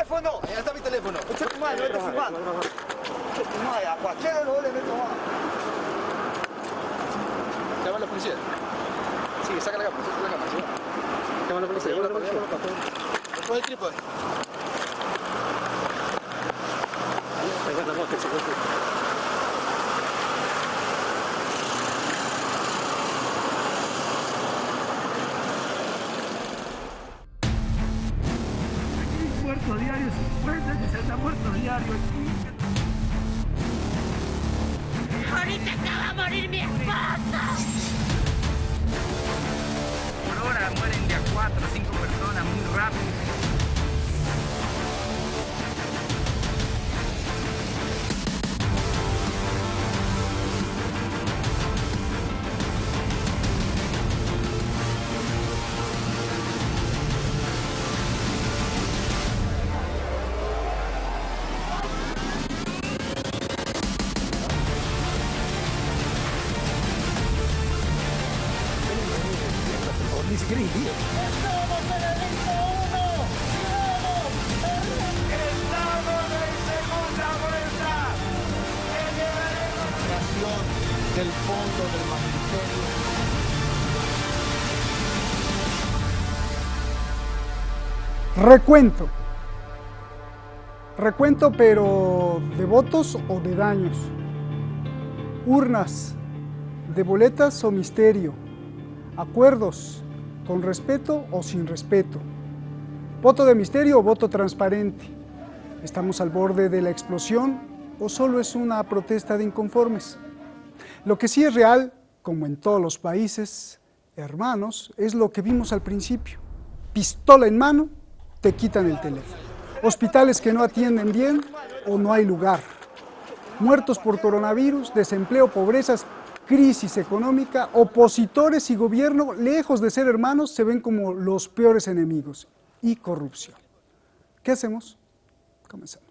teléfono! Ahí está mi teléfono. ¡No te filmando! Llama a la policía. Sí, saca la cámara, ¿sí? Llama a la policía, Coge el trípode. Muerto diario, 50, 60 muertos diarios aquí. ¡Ahorita acaba de morir mi esposa! Por hora mueren de a 4 o 5 personas, muy rápido. Ni siquiera iría. ¡Estamos en el disco 1! ¡Estamos en segunda vuelta! Creación del fondo del magisterio. Recuento, pero ¿de votos o de daños? Urnas, de boletas o misterio. Acuerdos, con respeto o sin respeto. Voto de misterio o voto transparente. ¿Estamos al borde de la explosión o solo es una protesta de inconformes? Lo que sí es real, como en todos los países hermanos, es lo que vimos al principio. Pistola en mano, te quitan el teléfono. Hospitales que no atienden bien o no hay lugar. Muertos por coronavirus, desempleo, pobrezas, crisis económica, opositores y gobierno, lejos de ser hermanos, se ven como los peores enemigos. Y corrupción. ¿Qué hacemos? Comenzamos.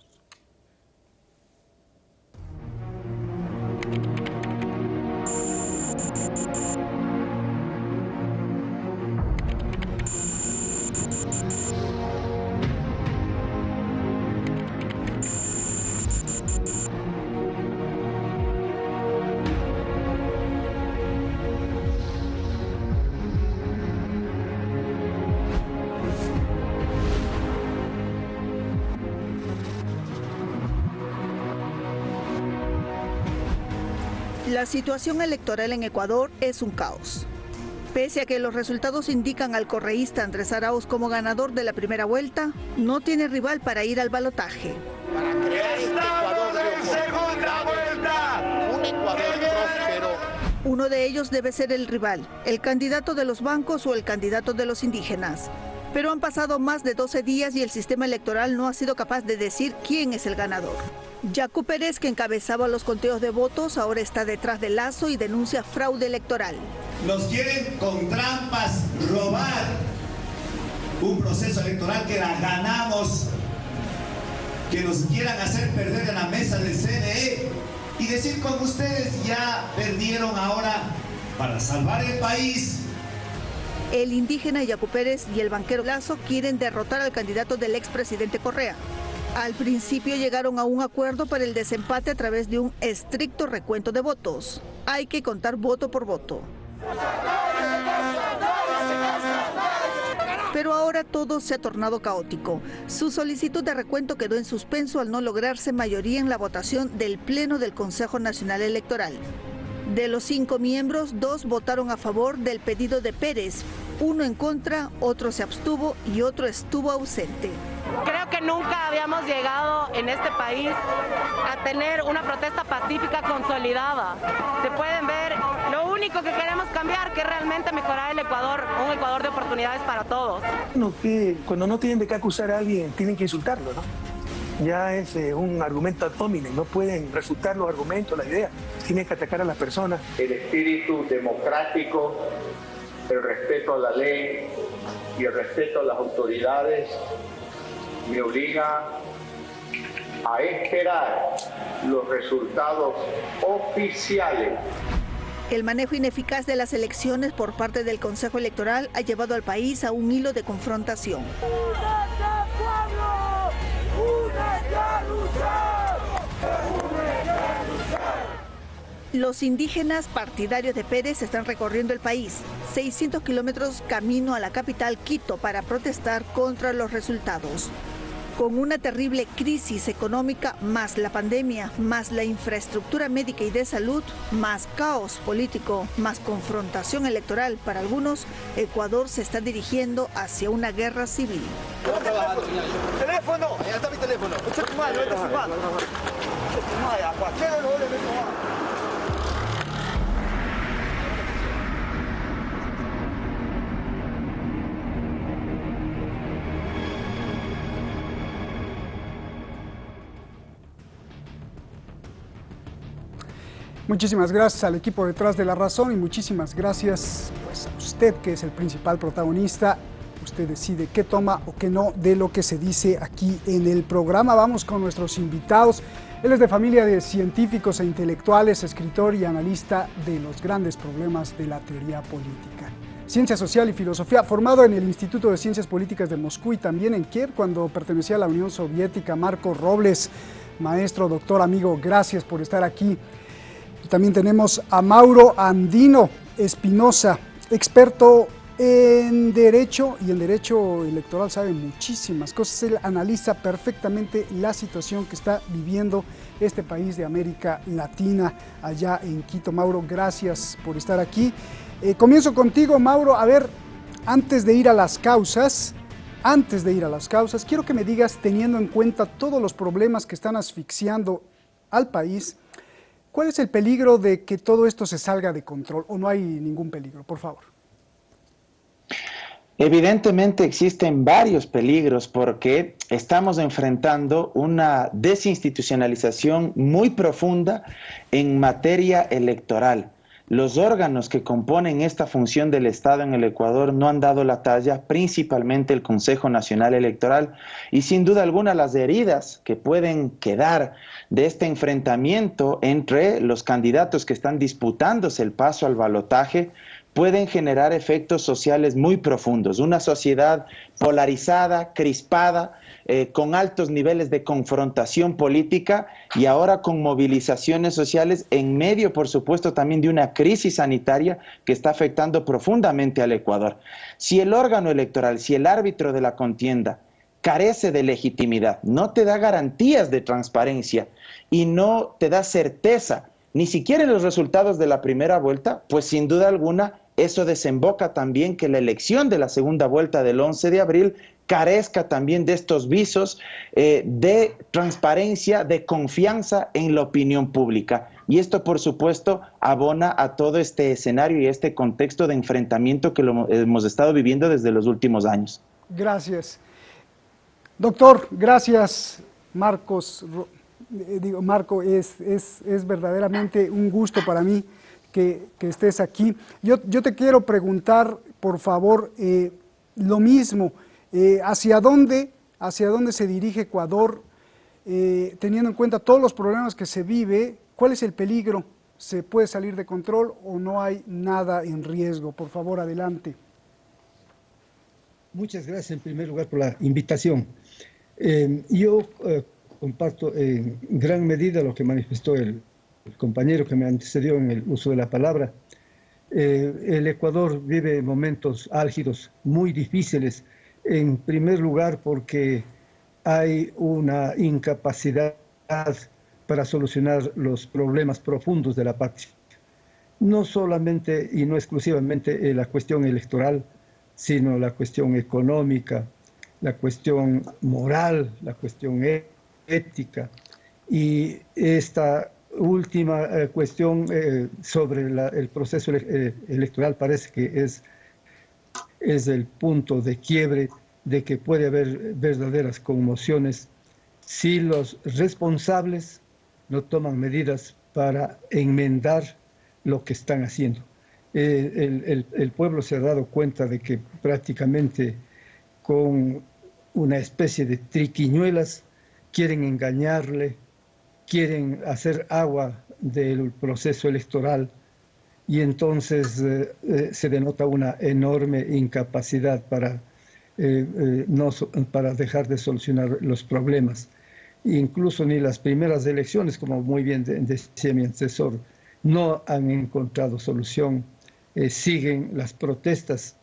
La situación electoral en Ecuador es un caos. Pese a que los resultados indican al correísta Andrés Arauz como ganador de la primera vuelta, no tiene rival para ir al balotaje. Para crear este Ecuador de segunda vuelta. Un Ecuador próspero. Uno de ellos debe ser el rival, el candidato de los bancos o el candidato de los indígenas. Pero han pasado más de 12 días y el sistema electoral no ha sido capaz de decir quién es el ganador. Yacu Pérez, que encabezaba los conteos de votos, ahora está detrás de Lazo y denuncia fraude electoral. Nos quieren con trampas robar un proceso electoral que la ganamos, que nos quieran hacer perder en la mesa del CNE y decir como ustedes ya perdieron ahora para salvar el país. El indígena Yacu Pérez y el banquero Lazo quieren derrotar al candidato del expresidente Correa. Al principio llegaron a un acuerdo para el desempate a través de un estricto recuento de votos. Hay que contar voto por voto. Pero ahora todo se ha tornado caótico. Su solicitud de recuento quedó en suspenso al no lograrse mayoría en la votación del Pleno del Consejo Nacional Electoral. De los 5 miembros, 2 votaron a favor del pedido de Pérez, 1 en contra, otro se abstuvo y otro estuvo ausente. Creo que nunca habíamos llegado en este país a tener una protesta pacífica consolidada. Se pueden ver, lo único que queremos cambiar, que es realmente mejorar el Ecuador, un Ecuador de oportunidades para todos. Cuando no tienen de qué acusar a alguien, tienen que insultarlo, ¿no? Ya es un argumento ad hominem, no pueden refutar los argumentos, la idea, tienen que atacar a las personas. El espíritu democrático, el respeto a la ley y el respeto a las autoridades me obliga a esperar los resultados oficiales. El manejo ineficaz de las elecciones por parte del Consejo Electoral ha llevado al país a un hilo de confrontación. Los indígenas partidarios de Pérez están recorriendo el país, 600 kilómetros camino a la capital Quito para protestar contra los resultados. Con una terrible crisis económica, más la pandemia, más la infraestructura médica y de salud, más caos político, más confrontación electoral para algunos, Ecuador se está dirigiendo hacia una guerra civil. ¡Teléfono! Ahí está mi teléfono. Muchísimas gracias al equipo detrás de La Razón y muchísimas gracias pues, a usted, que es el principal protagonista. Usted decide qué toma o qué no de lo que se dice aquí en el programa. Vamos con nuestros invitados. Él es de familia de científicos e intelectuales, escritor y analista de los grandes problemas de la teoría política. Ciencia social y filosofía, formado en el Instituto de Ciencias Políticas de Moscú y también en Kiev cuando pertenecía a la Unión Soviética. Marco Robles, maestro, doctor, amigo, gracias por estar aquí. También tenemos a Mauro Andino Espinosa, experto en Derecho y en Derecho Electoral, sabe muchísimas cosas. Él analiza perfectamente la situación que está viviendo este país de América Latina, allá en Quito. Mauro, gracias por estar aquí. Comienzo contigo, Mauro. A ver, antes de ir a las causas, quiero que me digas, teniendo en cuenta todos los problemas que están asfixiando al país, ¿cuál es el peligro de que todo esto se salga de control o no hay ningún peligro? Por favor. Evidentemente existen varios peligros porque estamos enfrentando una desinstitucionalización muy profunda en materia electoral. Los órganos que componen esta función del Estado en el Ecuador no han dado la talla, principalmente el Consejo Nacional Electoral, y sin duda alguna las heridas que pueden quedar de este enfrentamiento entre los candidatos que están disputándose el paso al balotaje pueden generar efectos sociales muy profundos. Una sociedad polarizada, crispada, con altos niveles de confrontación política y ahora con movilizaciones sociales en medio, por supuesto, también de una crisis sanitaria que está afectando profundamente al Ecuador. Si el órgano electoral, si el árbitro de la contienda carece de legitimidad, no te da garantías de transparencia y no te da certeza, ni siquiera en los resultados de la primera vuelta, pues sin duda alguna eso desemboca también que la elección de la segunda vuelta del 11 de abril carezca también de estos visos de transparencia, de confianza en la opinión pública. Y esto, por supuesto, abona a todo este escenario y este contexto de enfrentamiento que lo hemos estado viviendo desde los últimos años. Gracias. Doctor, gracias, Marcos. Marco, es verdaderamente un gusto para mí que estés aquí. Yo te quiero preguntar, por favor, lo mismo. ¿Hacia dónde se dirige Ecuador, teniendo en cuenta todos los problemas que se vive? ¿Cuál es el peligro? ¿Se puede salir de control o no hay nada en riesgo? Por favor, adelante. Muchas gracias en primer lugar por la invitación. Yo comparto en gran medida lo que manifestó el compañero que me antecedió en el uso de la palabra. El Ecuador vive momentos álgidos muy difíciles. En primer lugar, porque hay una incapacidad para solucionar los problemas profundos de la patria. No solamente y no exclusivamente la cuestión electoral, sino la cuestión económica, la cuestión moral, la cuestión ética. Y esta última cuestión sobre el proceso electoral parece que es el punto de quiebre de que puede haber verdaderas conmociones si los responsables no toman medidas para enmendar lo que están haciendo. El pueblo se ha dado cuenta de que prácticamente con una especie de triquiñuelas quieren engañarle, quieren hacer agua del proceso electoral y entonces se denota una enorme incapacidad para dejar de solucionar los problemas. incluso ni las primeras elecciones, como muy bien decía mi antecesor, no han encontrado solución. Siguen las protestas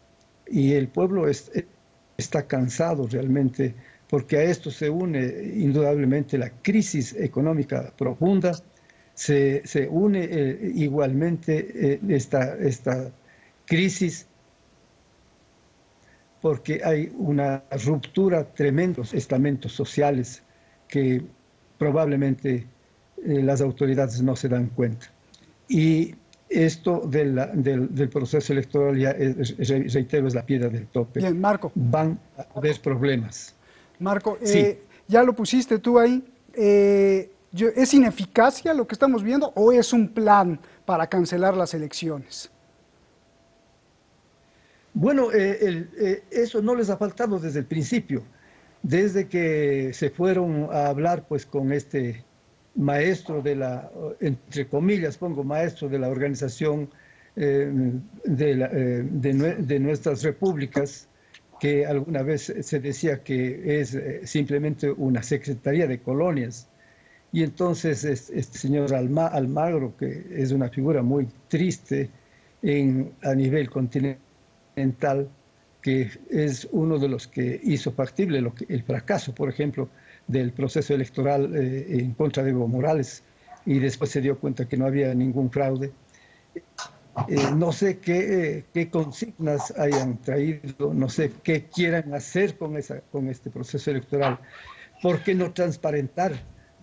y el pueblo está cansado realmente, porque a esto se une indudablemente la crisis económica profunda, se une igualmente esta crisis porque hay una ruptura tremenda de los estamentos sociales que probablemente las autoridades no se dan cuenta. Y esto del proceso electoral, ya reitero, es la piedra del tope. Bien, Marco. Van a haber problemas. Marco, sí. Ya lo pusiste tú ahí. ¿Es ineficacia lo que estamos viendo o es un plan para cancelar las elecciones? Bueno, eso no les ha faltado desde el principio, desde que se fueron a hablar pues con este maestro de la, entre comillas pongo, maestro de la organización de nuestras repúblicas, que alguna vez se decía que es simplemente una secretaría de colonias. Y entonces este señor Almagro, que es una figura muy triste a nivel continental, que es uno de los que hizo factible el fracaso, por ejemplo, del proceso electoral en contra de Evo Morales, y después se dio cuenta que no había ningún fraude. No sé qué consignas hayan traído, no sé qué quieran hacer con este proceso electoral. ¿Por qué no transparentar?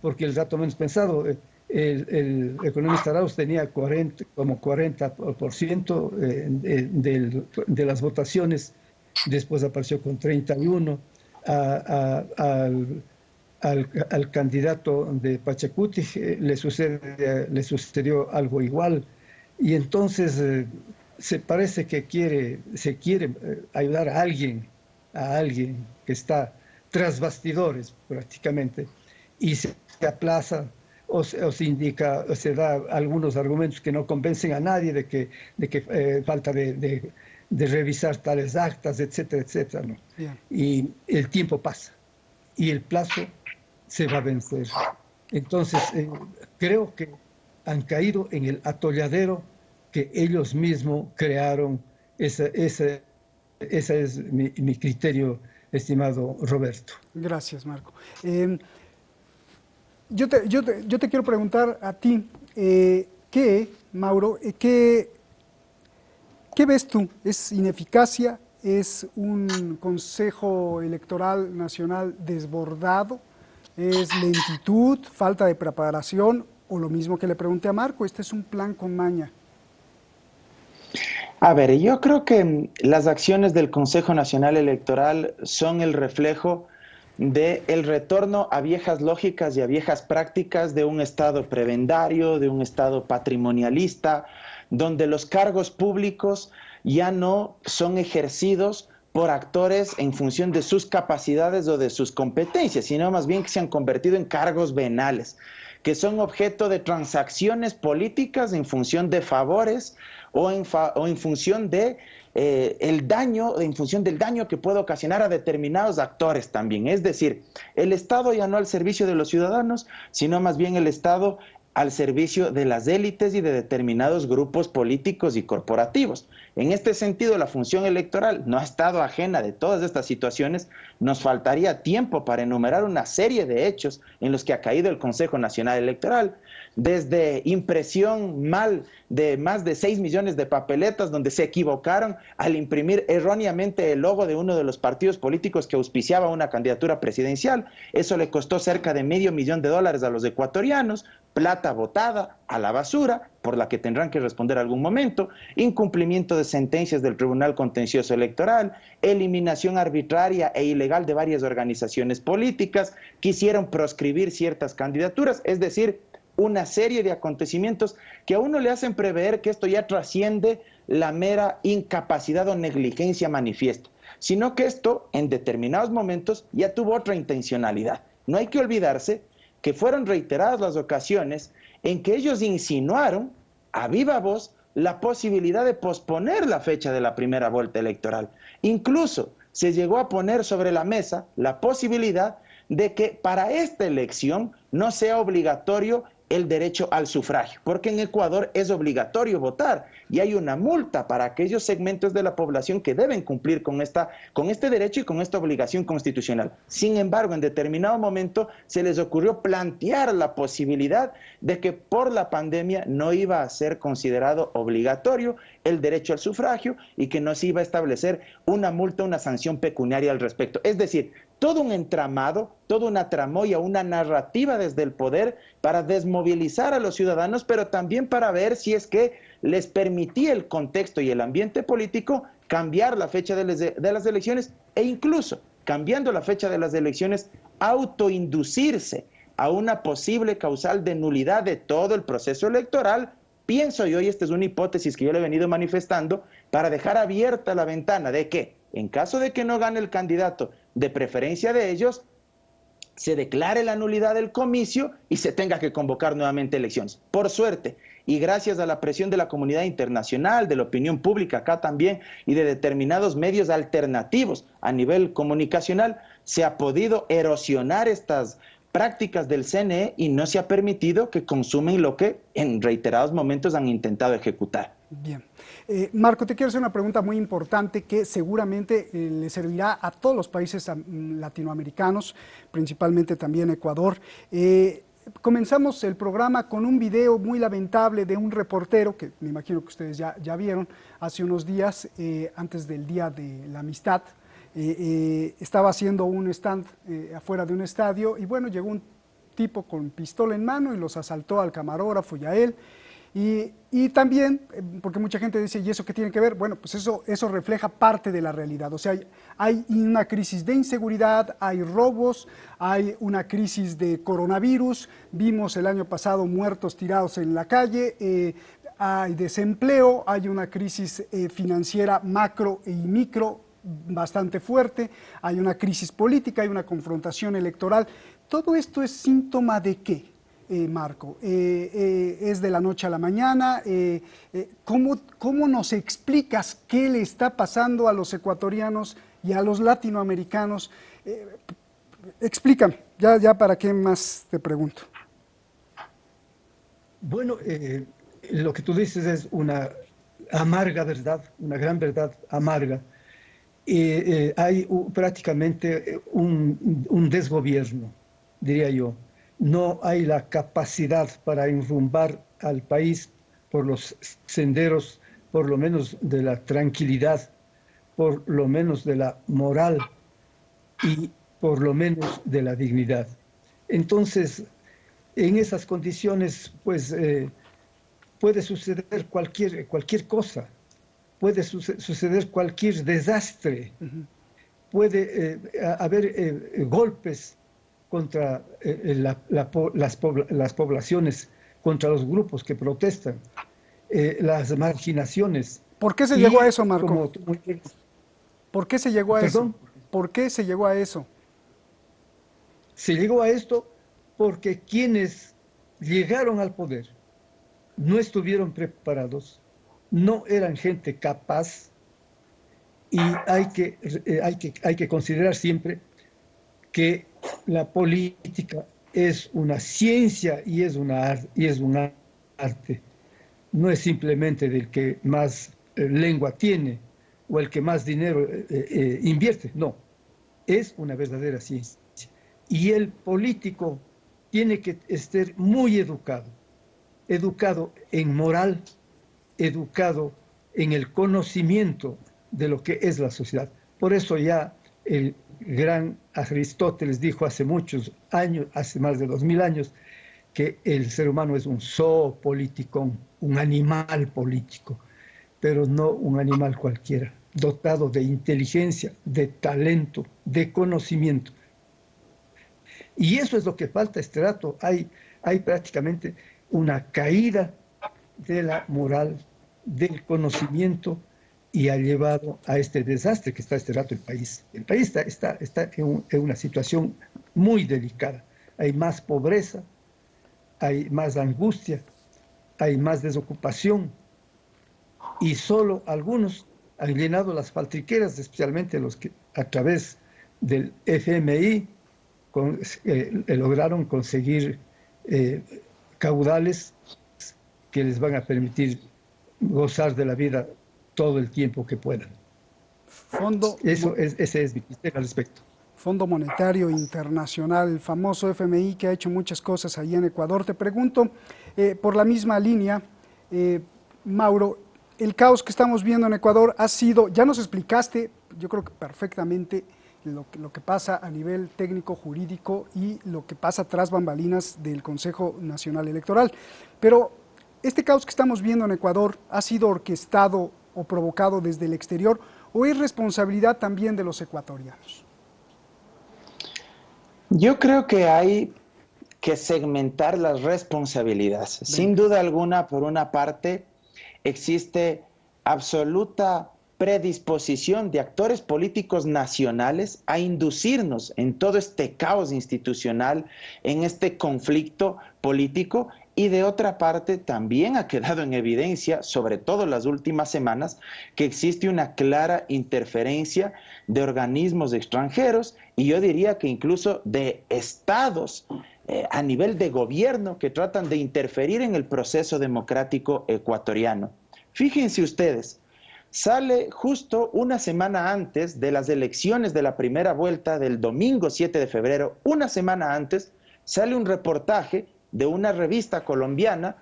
Porque el rato menos pensado, el economista Arauz tenía como 40% de las votaciones, después apareció con 31%, al candidato de Pachacuti le sucedió algo igual, y entonces se parece que se quiere ayudar a alguien que está tras bastidores prácticamente, y se aplaza o se indica, o se da algunos argumentos que no convencen a nadie de que falta de revisar tales actas, etcétera, etcétera, ¿no? Y el tiempo pasa y el plazo se va a vencer. Entonces, creo que han caído en el atolladero que ellos mismos crearon. Ese es mi criterio, estimado Roberto. Gracias, Marco. Yo te quiero preguntar a ti, Mauro, ¿qué ves tú? ¿Es ineficacia? ¿Es un Consejo Electoral Nacional desbordado? ¿Es lentitud, falta de preparación? O lo mismo que le pregunté a Marco, ¿este es un plan con maña? A ver, yo creo que las acciones del Consejo Nacional Electoral son el reflejo del retorno a viejas lógicas y a viejas prácticas de un Estado prebendario, de un Estado patrimonialista, donde los cargos públicos ya no son ejercidos por actores en función de sus capacidades o de sus competencias, sino más bien que se han convertido en cargos venales, que son objeto de transacciones políticas en función de favores o en función de en función del daño que puede ocasionar a determinados actores también. Es decir, el Estado ya no al servicio de los ciudadanos, sino más bien el Estado al servicio de las élites y de determinados grupos políticos y corporativos. En este sentido, la función electoral no ha estado ajena de todas estas situaciones. Nos faltaría tiempo para enumerar una serie de hechos en los que ha caído el Consejo Nacional Electoral, desde impresión mal de más de 6 millones de papeletas donde se equivocaron al imprimir erróneamente el logo de uno de los partidos políticos que auspiciaba una candidatura presidencial. Eso le costó cerca de $500,000 a los ecuatorianos, plata botada a la basura, por la que tendrán que responder algún momento, incumplimiento de sentencias del Tribunal Contencioso Electoral, eliminación arbitraria e ilegal de varias organizaciones políticas, quisieron proscribir ciertas candidaturas, es decir, una serie de acontecimientos que a uno le hacen prever que esto ya trasciende la mera incapacidad o negligencia manifiesta, sino que esto en determinados momentos ya tuvo otra intencionalidad. No hay que olvidarse que fueron reiteradas las ocasiones en que ellos insinuaron a viva voz la posibilidad de posponer la fecha de la primera vuelta electoral. Incluso se llegó a poner sobre la mesa la posibilidad de que para esta elección no sea obligatorio el derecho al sufragio, porque en Ecuador es obligatorio votar y hay una multa para aquellos segmentos de la población que deben cumplir con este derecho y con esta obligación constitucional. Sin embargo, en determinado momento se les ocurrió plantear la posibilidad de que por la pandemia no iba a ser considerado obligatorio el derecho al sufragio y que no se iba a establecer una multa, una sanción pecuniaria al respecto. Es decir, todo un entramado, toda una tramoya, una narrativa desde el poder para desmovilizar a los ciudadanos, pero también para ver si es que les permitía el contexto y el ambiente político cambiar la fecha de las elecciones e incluso, cambiando la fecha de las elecciones, autoinducirse a una posible causal de nulidad de todo el proceso electoral. Pienso yo, y esta es una hipótesis que yo le he venido manifestando, para dejar abierta la ventana de que, en caso de que no gane el candidato de preferencia de ellos, se declare la nulidad del comicio y se tenga que convocar nuevamente elecciones. Por suerte, y gracias a la presión de la comunidad internacional, de la opinión pública acá también, y de determinados medios alternativos a nivel comunicacional, se ha podido erosionar estas prácticas del CNE y no se ha permitido que consumen lo que en reiterados momentos han intentado ejecutar. Bien. Marco, te quiero hacer una pregunta muy importante que seguramente le servirá a todos los países latinoamericanos, principalmente también Ecuador. Comenzamos el programa con un video muy lamentable de un reportero, que me imagino que ustedes ya vieron, hace unos días, antes del Día de la Amistad. Estaba haciendo un stand afuera de un estadio y bueno, llegó un tipo con pistola en mano y los asaltó al camarógrafo y a él. Y también, porque mucha gente dice, ¿y eso qué tiene que ver? Bueno, pues eso refleja parte de la realidad. O sea, hay una crisis de inseguridad, hay robos, hay una crisis de coronavirus, vimos el año pasado muertos tirados en la calle, hay desempleo, hay una crisis financiera macro y micro bastante fuerte, hay una crisis política, hay una confrontación electoral. ¿Todo esto es síntoma de qué? Marco, es de la noche a la mañana. ¿Cómo nos explicas qué le está pasando a los ecuatorianos y a los latinoamericanos? Explícame, ya para qué más te pregunto. Bueno, lo que tú dices es una amarga verdad, una gran verdad amarga. Hay prácticamente un desgobierno, diría yo. No hay la capacidad para enrumbar al país por los senderos, por lo menos de la tranquilidad, por lo menos de la moral y por lo menos de la dignidad. Entonces, en esas condiciones, pues, puede suceder cualquier cosa, puede suceder cualquier desastre, puede haber golpes contra las poblaciones, contra los grupos que protestan, las marginaciones. ¿Por qué se llegó a eso, Marco? ¿Por qué se llegó a eso? ¿Por qué se llegó a eso? Se llegó a esto porque quienes llegaron al poder no estuvieron preparados, no eran gente capaz, y hay que considerar siempre que la política es una ciencia y es un arte. No es simplemente del que más lengua tiene o el que más dinero invierte, no. Es una verdadera ciencia. Y el político tiene que estar muy educado en moral, educado en el conocimiento de lo que es la sociedad. Por eso ya el gran Aristóteles dijo hace muchos años, hace más de 2000 años, que el ser humano es un zoopolítico, un animal político, pero no un animal cualquiera, dotado de inteligencia, de talento, de conocimiento. Y eso es lo que falta a este rato. Hay prácticamente una caída de la moral, del conocimiento, y ha llevado a este desastre que está este rato el país. El país está en una situación muy delicada. Hay más pobreza, hay más angustia, hay más desocupación, y solo algunos han llenado las faltriqueras, especialmente los que a través del FMI lograron conseguir caudales que les van a permitir gozar de la vida todo el tiempo que puedan. Ese es mi criterio al respecto. Fondo Monetario Internacional, el famoso FMI, que ha hecho muchas cosas allí en Ecuador. Te pregunto, por la misma línea, Mauro, el caos que estamos viendo en Ecuador ha sido, ya nos explicaste, yo creo que perfectamente, lo que pasa a nivel técnico, jurídico y lo que pasa tras bambalinas del Consejo Nacional Electoral. Pero este caos que estamos viendo en Ecuador ha sido orquestado o provocado desde el exterior, ¿o es responsabilidad también de los ecuatorianos? Yo creo que hay que segmentar las responsabilidades. Bien. Sin duda alguna, por una parte, existe absoluta predisposición de actores políticos nacionales a inducirnos en todo este caos institucional, en este conflicto político, y de otra parte también ha quedado en evidencia, sobre todo en las últimas semanas, que existe una clara interferencia de organismos extranjeros y yo diría que incluso de estados a nivel de gobierno que tratan de interferir en el proceso democrático ecuatoriano. Fíjense ustedes, sale justo una semana antes de las elecciones de la primera vuelta del domingo 7 de febrero, una semana antes, sale un reportaje de una revista colombiana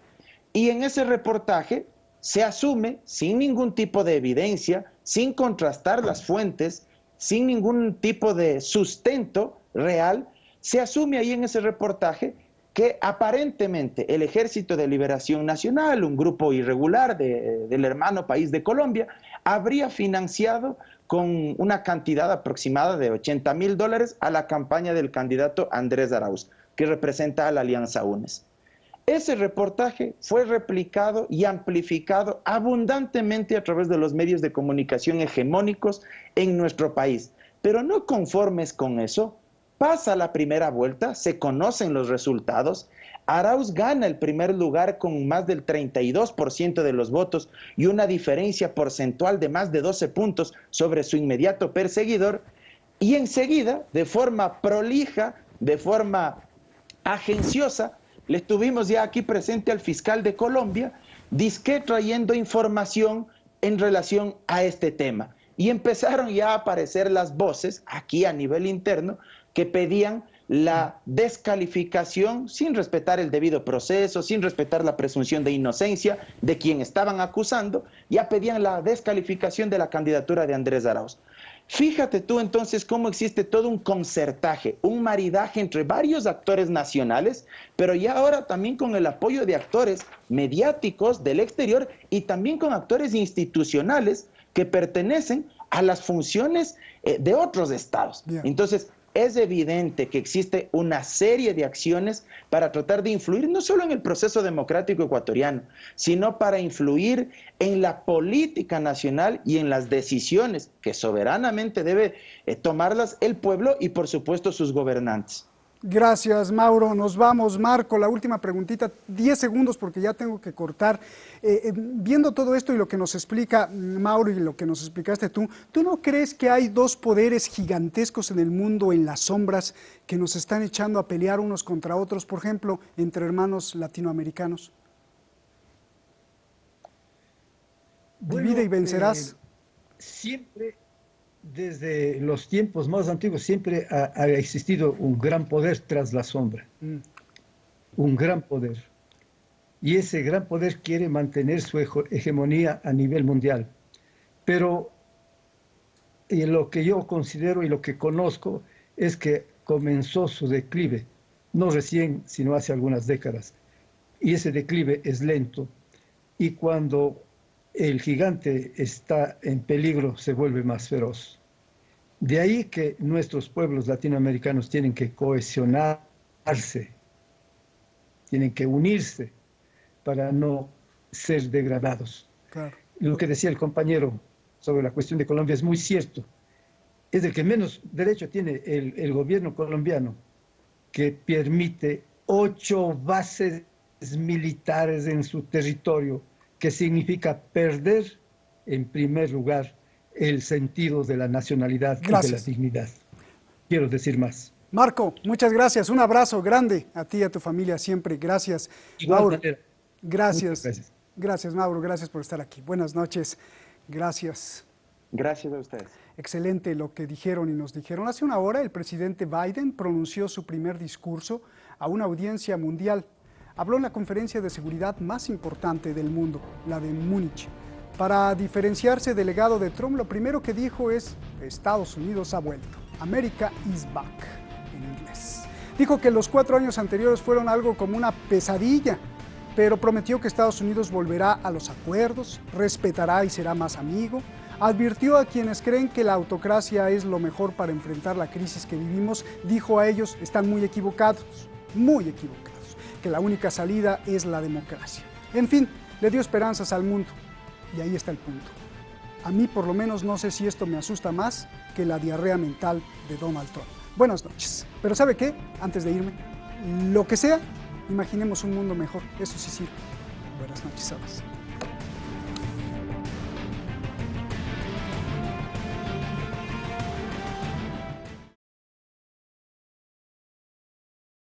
y en ese reportaje se asume sin ningún tipo de evidencia, sin contrastar las fuentes, sin ningún tipo de sustento real, se asume ahí en ese reportaje que aparentemente el Ejército de Liberación Nacional, un grupo irregular del hermano país de Colombia, habría financiado con una cantidad aproximada de $80.000 a la campaña del candidato Andrés Arauz, que representa a la Alianza UNES. Ese reportaje fue replicado y amplificado abundantemente a través de los medios de comunicación hegemónicos en nuestro país. Pero no conformes con eso, pasa la primera vuelta, se conocen los resultados, Arauz gana el primer lugar con más del 32% de los votos y una diferencia porcentual de más de 12 puntos sobre su inmediato perseguidor, y enseguida, de forma prolija, de forma agenciosa, le tuvimos ya aquí presente al fiscal de Colombia, dizque trayendo información en relación a este tema. Y empezaron ya a aparecer las voces, aquí a nivel interno, que pedían la descalificación sin respetar el debido proceso, sin respetar la presunción de inocencia de quien estaban acusando, ya pedían la descalificación de la candidatura de Andrés Arauz. Fíjate tú entonces cómo existe todo un concertaje, un maridaje entre varios actores nacionales, pero ya ahora también con el apoyo de actores mediáticos del exterior y también con actores institucionales que pertenecen a las funciones de otros estados. Bien. Entonces, es evidente que existe una serie de acciones para tratar de influir no solo en el proceso democrático ecuatoriano, sino para influir en la política nacional y en las decisiones que soberanamente debe tomarlas el pueblo y por supuesto sus gobernantes. Gracias, Mauro. Nos vamos. Marco, la última preguntita, 10 segundos porque ya tengo que cortar. Viendo todo esto y lo que nos explica Mauro y lo que nos explicaste tú, ¿tú no crees que hay dos poderes gigantescos en el mundo, en las sombras, que nos están echando a pelear unos contra otros, por ejemplo, entre hermanos latinoamericanos? Bueno, divide y vencerás. Siempre, desde los tiempos más antiguos, siempre ha existido un gran poder tras la sombra. Un gran poder. Y ese gran poder quiere mantener su hegemonía a nivel mundial. Pero lo que yo considero y lo que conozco es que comenzó su declive, no recién, sino hace algunas décadas. Y ese declive es lento. Y cuando el gigante está en peligro, se vuelve más feroz. De ahí que nuestros pueblos latinoamericanos tienen que cohesionarse, tienen que unirse para no ser degradados. Claro. Lo que decía el compañero sobre la cuestión de Colombia es muy cierto. Es el que menos derecho tiene el gobierno colombiano, que permite 8 bases militares en su territorio, que significa perder, en primer lugar, el sentido de la nacionalidad. Gracias. Y de la dignidad. Quiero decir más. Marco, muchas gracias. Un abrazo grande a ti y a tu familia siempre. Gracias. Igual Mauro, manera. gracias. Muchas gracias. Gracias, Mauro. Gracias por estar aquí. Buenas noches. Gracias. Gracias a ustedes. Excelente lo que dijeron y nos dijeron. Hace una hora el presidente Biden pronunció su primer discurso a una audiencia mundial. Habló en la conferencia de seguridad más importante del mundo, la de Múnich. Para diferenciarse del legado de Trump, lo primero que dijo es: Estados Unidos ha vuelto. America is back, en inglés. Dijo que los 4 años anteriores fueron algo como una pesadilla, pero prometió que Estados Unidos volverá a los acuerdos, respetará y será más amigo. Advirtió a quienes creen que la autocracia es lo mejor para enfrentar la crisis que vivimos. Dijo a ellos: están muy equivocados, que la única salida es la democracia. En fin, le dio esperanzas al mundo. Y ahí está el punto. A mí, por lo menos, no sé si esto me asusta más que la diarrea mental de Donald Trump. Buenas noches. Pero ¿sabe qué? Antes de irme, lo que sea, imaginemos un mundo mejor. Eso sí sirve. Buenas noches a todos.